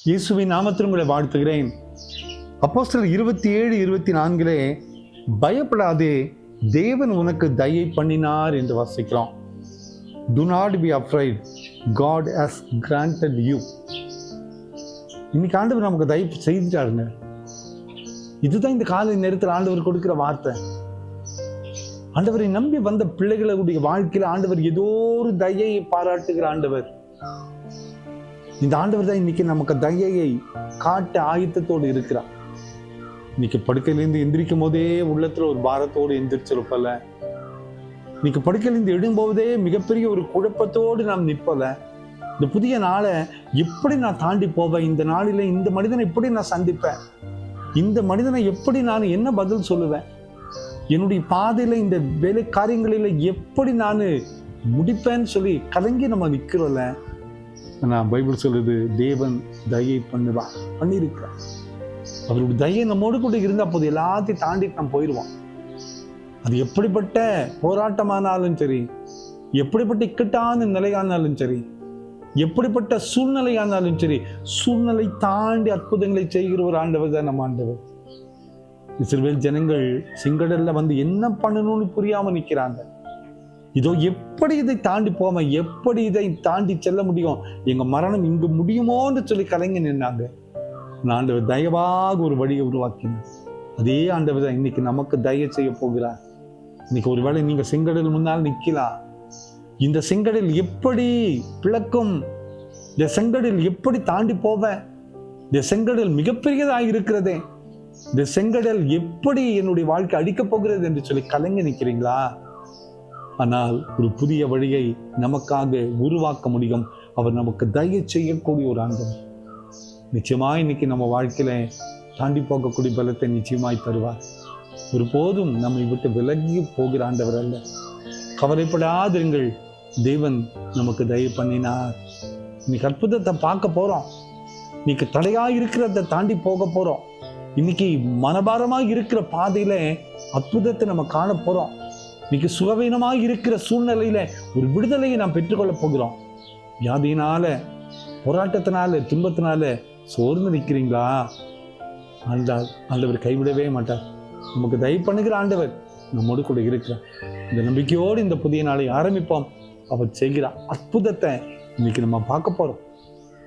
இயேசுவின் நாமத்தில் உங்களை வாழ்த்துகிறேன். அப்போஸ்தலர் 27:24 பயப்படாதே, தேவன் உனக்கு தயை பண்ணினார் என்று வாசிக்கிறோம். Do not be afraid, God has granted you. இன்னைக்கு ஆண்டவர் நமக்கு தயவு செய்துட்டாருங்க. இதுதான் இந்த காலை நேரத்தில் ஆண்டவர் கொடுக்கிற வார்த்தை. ஆண்டவரை நம்பி வந்த பிள்ளைகளுடைய வாழ்க்கையில ஆண்டவர் ஏதோ ஒரு தயையை பாராட்டுகிற ஆண்டவர். இந்த ஆண்டவர் தான் இன்னைக்கு நமக்கு தயையை காட்ட ஆயத்தத்தோடு இருக்கிறார். இன்னைக்கு படுக்கையிலிருந்து எந்திரிக்கும் போதே உள்ளத்துல ஒரு பாரத்தோடு எந்திரிச்சிருப்பல. இன்னைக்கு படுக்கையிலிருந்து எழும்போதே மிகப்பெரிய ஒரு குழப்பத்தோடு நாம் நிற்பல. இந்த புதிய நாளை எப்படி நான் தாண்டி போவேன், இந்த நாளில இந்த மனிதனை எப்படி நான் சந்திப்பேன், இந்த மனிதனை எப்படி நான் என்ன பதில் சொல்லுவேன், என்னுடைய பாதையில இந்த வேலை காரியங்களில எப்படி நான் முடிப்பேன்னு சொல்லி கலங்கி நம்ம நிக்கிறோம்ல. நான் பைபிள் சொல்லுது, தேவன் தயை பண்ணியிருக்கிறார். அவருடைய தயை நம்மோடு கூட இருந்தா போது எல்லாத்தையும் தாண்டிட்டு நம்ம போயிடுவோம். அது எப்படிப்பட்ட போராட்டமானாலும் சரி, எப்படிப்பட்ட இக்கட்டான நிலையானாலும் சரி, எப்படிப்பட்ட சூழ்நிலையானாலும் சரி, சூழ்நிலை தாண்டி அற்புதங்களை செய்கிற ஒரு ஆண்டவர் தான் நம்ம ஆண்டவர். இஸ்ரவேல் ஜனங்கள் செங்கடல்ல வந்து என்ன பண்ணணும்னு புரியாம நிக்கிறாங்க. இதோ எப்படி இதை தாண்டி போவேன், எப்படி இதை தாண்டி செல்ல முடியும், எங்க மரணம் இங்கு முடியுமோன்னு சொல்லி கலங்கி நின்னாங்க. ஆண்டவர் தயவாக ஒரு வழியை உருவாக்கினார். அதே ஆண்டவர் தான் இன்னைக்கு நமக்கு தயை செய்ய போகிறார். இன்னைக்கு ஒருவேளை நீங்க செங்கடல் முன்னால் நிக்கலாம். இந்த செங்கடல் எப்படி பிளக்கும், இந்த செங்கடல் எப்படி தாண்டி போவேன், இந்த செங்கடல் மிகப்பெரியதாக இருக்கிறதே, இந்த செங்கடல் எப்படி என்னுடைய வாழ்க்கை அடிக்கப் போகிறது என்று சொல்லி கலங்கி நிற்கிறீங்களா? ஆனால் ஒரு புதிய வழியை நமக்காக உருவாக்க முடியும். அவர் நமக்கு தயை செய்யக்கூடிய ஒரு ஆண்டவர். நிச்சயமாய் இன்னைக்கு நம்ம வாழ்க்கையில தாண்டி போகக்கூடிய பலத்தை நிச்சயமாய் தருவார். ஒருபோதும் நம்மை விட்டு விலகி போகிற ஆண்டவர் அல்ல. கவலைப்படாதிருங்கள், தேவன் நமக்கு தயை பண்ணினார். இன்னைக்கு அற்புதத்தை பார்க்க போறோம். இன்னைக்கு தடையாக இருக்கிறத தாண்டி போக போறோம். இன்னைக்கு மனபாரமாக இருக்கிற பாதையில அற்புதத்தை நம்ம காண போறோம். இன்னைக்கு சுகவீனமாக இருக்கிற சூழ்நிலையில ஒரு விடுதலையை நாம் பெற்றுக்கொள்ள போகிறோம். வியாதியினால, போராட்டத்தினால, துன்பத்தினால சோர்ந்து நிற்கிறீங்களா? ஆண்டவர் கைவிடவே மாட்டார். நமக்கு தயவு பண்ணுகிற ஆண்டவர் நம்மோடு கூட இருக்கிறார். இந்த நம்பிக்கையோடு இந்த புதிய நாளை ஆரம்பிப்போம். அவர் செய்கிற அற்புதத்தை இன்னைக்கு நம்ம பார்க்க போறோம்.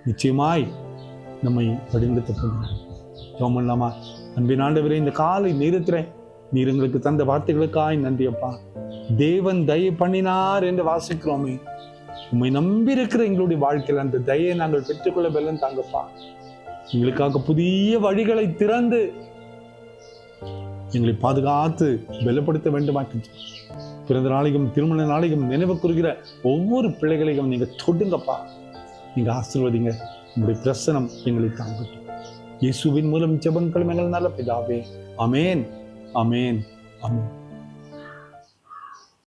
நிச்சயமாய் நம்மை வழிநடத்த போகிறார். ஜெபம் பண்ணலாமா? அன்பின் ஆண்டவரே, இந்த காலை நேரத்திலே நீர் எங்களுக்கு தந்த வார்த்தைகளுக்காய் நன்றி அப்பா. தேவன் தயை பண்ணினார் என்று வாசிக்கிறோமே. உண்மை நம்பி இருக்கிற எங்களுடைய வாழ்க்கையில் அந்த தயை நாங்கள் பெற்றுக்கொள்ள பலன் தாங்கப்பா. எங்களுக்காக புதிய வழிகளை திறந்து எங்களை பாதுகாத்து பலப்படுத்த வேண்டுமாக்கு. பிறந்த நாளையும் திருமண நாளையும் நினைவு கூறுகிற ஒவ்வொரு பிள்ளைகளையும் நீங்க தொடுங்கப்பா. நீங்க ஆசீர்வதிங்க. உங்களுடைய பிரசனம் எங்களை தாங்கட்டும். இயேசுவின் மூலம் ஜெபங்களும் எங்கள் நல்ல பிதாவே. ஆமென், ஆமென், ஆமென்.